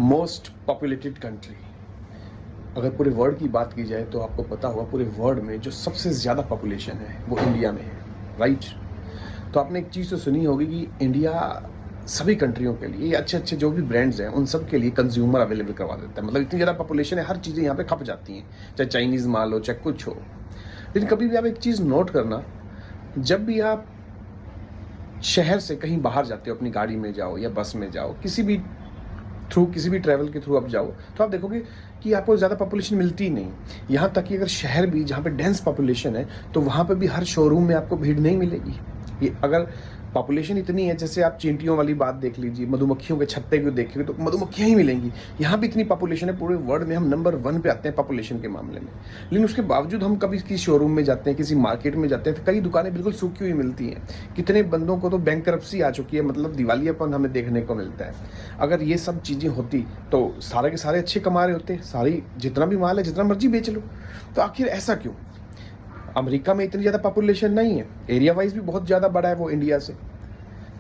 Most populated country, अगर पूरे world की बात की जाए तो आपको पता होगा पूरे वर्ल्ड में जो सबसे ज़्यादा पॉपुलेशन है वो इंडिया में है, राइट। तो आपने एक चीज़ तो सुनी होगी कि इंडिया सभी कंट्रियों के लिए अच्छे अच्छे जो भी ब्रांड्स हैं उन सब के लिए कंज्यूमर अवेलेबल करवा देता है। मतलब इतनी ज़्यादा पॉपुलेशन है, हर चीज़ें यहाँ पे खप जाती हैं, चाहे चाइनीज़ माल हो चाहे कुछ हो। लेकिन कभी भी आप एक चीज़ नोट करना, जब भी आप शहर से कहीं बाहर जाते हो, अपनी गाड़ी में जाओ या बस में जाओ, किसी भी ट्रैवल के थ्रू आप जाओ, तो आप देखोगे कि आपको ज़्यादा पॉपुलेशन मिलती ही नहीं। यहाँ तक कि अगर शहर भी जहाँ पे डेंस पॉपुलेशन है तो वहाँ पे भी हर शोरूम में आपको भीड़ नहीं मिलेगी। ये अगर पॉपुलेशन इतनी है, जैसे आप चींटियों वाली बात देख लीजिए, मधुमक्खियों के छत्ते को देखेंगे तो मधुमक्खियाँ ही मिलेंगी। यहाँ भी इतनी पॉपुलेशन है, पूरे वर्ल्ड में हम नंबर 1 पे आते हैं पॉपुलेशन के मामले में। लेकिन उसके बावजूद हम कभी किसी शोरूम में जाते हैं, किसी मार्केट में जाते हैं तो कई दुकानें बिल्कुल सूखी हुई मिलती हैं। कितने बंदों को तो बैंकरप्सी आ चुकी है, मतलब दिवालियापन हमें देखने को मिलता है। अगर ये सब चीज़ें होती तो सारे के सारे अच्छे कमा रहे होते, सारी जितना भी माल है जितना मर्जी बेच लो। तो आखिर ऐसा क्यों? अमेरिका में इतनी ज़्यादा पॉपुलेशन नहीं है, एरिया वाइज भी बहुत ज़्यादा बड़ा है वो इंडिया से।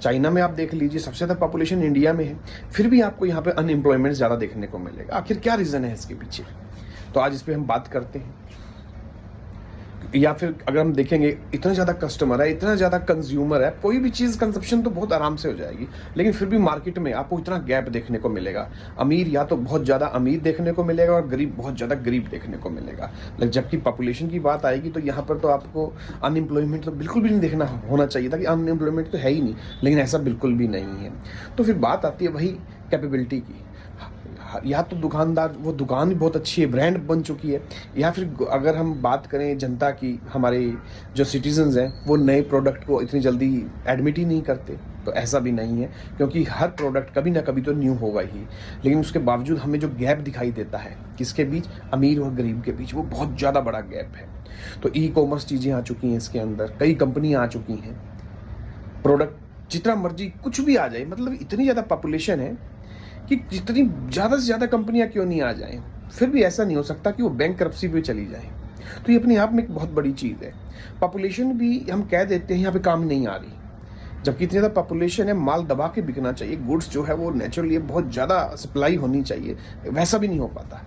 चाइना में आप देख लीजिए, सबसे ज़्यादा पॉपुलेशन इंडिया में है, फिर भी आपको यहाँ पे अनएम्प्लॉयमेंट ज़्यादा देखने को मिलेगा। आखिर क्या रीज़न है इसके पीछे? तो आज इस पर हम बात करते हैं। या फिर अगर हम देखेंगे, इतना ज़्यादा कस्टमर है, इतना ज़्यादा कंज्यूमर है, कोई भी चीज़ कंजप्शन तो बहुत आराम से हो जाएगी, लेकिन फिर भी मार्केट में आपको इतना गैप देखने को मिलेगा। अमीर या तो बहुत ज़्यादा अमीर देखने को मिलेगा और गरीब बहुत ज़्यादा गरीब देखने को मिलेगा। लेकिन जबकि पॉपुलेशन की बात आएगी तो यहाँ पर तो आपको अनएम्प्लॉयमेंट तो बिल्कुल भी नहीं देखना होना चाहिए था कि अनएम्प्लॉयमेंट तो है ही नहीं, लेकिन ऐसा बिल्कुल भी नहीं है। तो फिर बात आती है वही कैपेबिलिटी की। या तो दुकानदार, वो दुकान भी बहुत अच्छी है, ब्रांड बन चुकी है, या फिर अगर हम बात करें जनता की, हमारे जो सिटीजन्स हैं वो नए प्रोडक्ट को इतनी जल्दी एडमिट ही नहीं करते। तो ऐसा भी नहीं है, क्योंकि हर प्रोडक्ट कभी ना कभी तो न्यू होगा ही। लेकिन उसके बावजूद हमें जो गैप दिखाई देता है किसके बीच, अमीर और गरीब के बीच, वो बहुत ज़्यादा बड़ा गैप है। तो ई कॉमर्स चीज़ें आ चुकी हैं इसके अंदर, कई कंपनियाँ आ चुकी हैं, प्रोडक्ट जितना मर्जी कुछ भी आ जाए, मतलब इतनी ज़्यादा पॉपुलेशन है कि जितनी ज़्यादा से ज़्यादा कंपनियां क्यों नहीं आ जाएं, फिर भी ऐसा नहीं हो सकता कि वो बैंकरप्सी पे चली जाएं। तो ये अपने आप में एक बहुत बड़ी चीज़ है। पॉपुलेशन भी हम कह देते हैं यहाँ पे काम नहीं आ रही, जबकि इतनी ज़्यादा पॉपुलेशन है, माल दबा के बिकना चाहिए, गुड्स जो है वो नेचुरली बहुत ज़्यादा सप्लाई होनी चाहिए, वैसा भी नहीं हो पाता।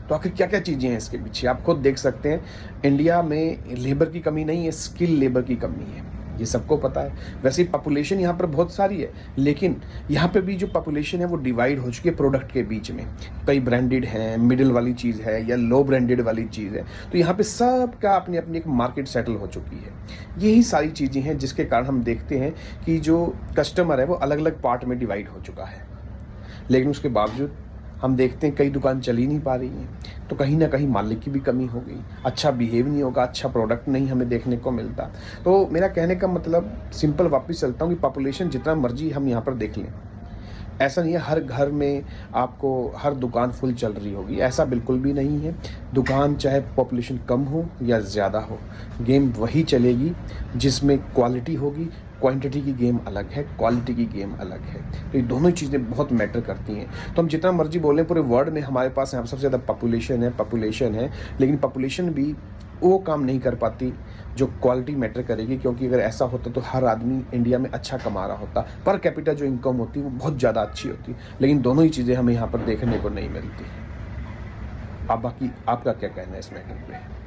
तो आखिर क्या क्या चीज़ें हैं इसके पीछे, आप खुद देख सकते हैं। इंडिया में लेबर की कमी नहीं है, स्किल लेबर की कमी है, ये सबको पता है। वैसे पॉपुलेशन यहाँ पर बहुत सारी है, लेकिन यहाँ पे भी जो पॉपुलेशन है वो डिवाइड हो चुकी है प्रोडक्ट के बीच में। कई ब्रांडेड हैं, मिडिल वाली चीज़ है, या लो ब्रांडेड वाली चीज़ है। तो यहाँ पे सबका अपनी अपनी एक मार्केट सेटल हो चुकी है। यही सारी चीज़ें हैं जिसके कारण हम देखते हैं कि जो कस्टमर है वो अलग अलग पार्ट में डिवाइड हो चुका है। लेकिन उसके बावजूद हम देखते हैं कई दुकान चल ही नहीं पा रही हैं, तो कहीं ना कहीं मालिक की भी कमी हो गई, अच्छा बिहेव नहीं होगा, अच्छा प्रोडक्ट नहीं हमें देखने को मिलता। तो मेरा कहने का मतलब सिंपल वापस चलता हूँ कि पॉपुलेशन जितना मर्जी हम यहाँ पर देख लें, ऐसा नहीं है हर घर में आपको हर दुकान फुल चल रही होगी, ऐसा बिल्कुल भी नहीं है। दुकान चाहे पॉपुलेशन कम हो या ज़्यादा हो, गेम वही चलेगी जिसमें क्वालिटी होगी। क्वांटिटी की गेम अलग है, क्वालिटी की गेम अलग है। तो ये दोनों चीज़ें बहुत मैटर करती हैं। तो हम जितना मर्जी बोलें, पूरे वर्ल्ड में हमारे पास यहाँ सबसे ज़्यादा पॉपुलेशन है, लेकिन पॉपुलेशन भी वो काम नहीं कर पाती जो क्वालिटी मैटर करेगी। क्योंकि अगर ऐसा होता तो हर आदमी इंडिया में अच्छा कमा रहा होता, पर कैपिटा जो इनकम होती वो बहुत ज़्यादा अच्छी होती। लेकिन दोनों ही चीज़ें हमें यहाँ पर देखने को नहीं मिलती। अब बाकी आपका क्या कहना है इस मैटर पे?